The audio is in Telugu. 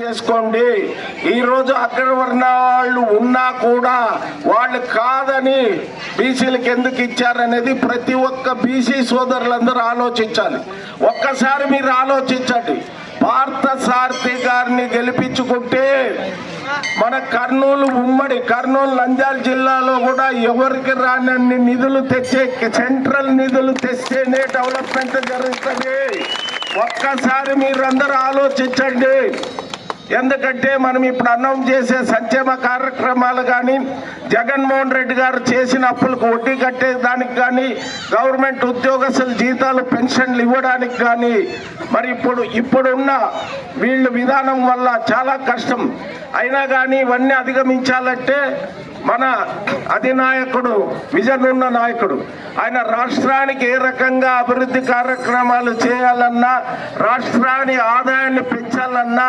చేసుకోండి. ఈరోజు అగ్రవర్ణ వాళ్ళు ఉన్నా కూడా వాళ్ళు కాదని బీసీలకు ఎందుకు ఇచ్చారనేది ప్రతి ఒక్క బీసీ సోదరులందరూ ఆలోచించాలి. ఒక్కసారి మీరు ఆలోచించండి. పార్థసారథి గారిని గెలిపించుకుంటే మన ఉమ్మడి కర్నూలు నంద్యాల జిల్లాలో కూడా ఎవరికి రానన్ని నిధులు తెచ్చే సెంట్రల్ నిధులు తెస్తేనే డెవలప్మెంట్ జరుగుతుంది. ఒక్కసారి మీరందరూ ఆలోచించండి. ఎందుకంటే మనం ఇప్పుడు అనౌన్స్ చేసే సంక్షేమ కార్యక్రమాలు కానీ, జగన్మోహన్ రెడ్డి గారు చేసిన అప్పులకు వడ్డీ కట్టే దానికి కానీ, గవర్నమెంట్ ఉద్యోగస్తుల జీతాలు పెన్షన్లు ఇవ్వడానికి కానీ, మరి ఇప్పుడున్న వీళ్ళు విధానం వల్ల చాలా కష్టం. అయినా కానీ ఇవన్నీ అధిగమించాలంటే మన అధినాయకుడు, విజన్ ఉన్న నాయకుడు, ఆయన రాష్ట్రానికి ఏ రకంగా అభివృద్ధి కార్యక్రమాలు చేయాలన్నా, రాష్ట్రాన్ని ఆదాయాన్ని పెంచాలన్నా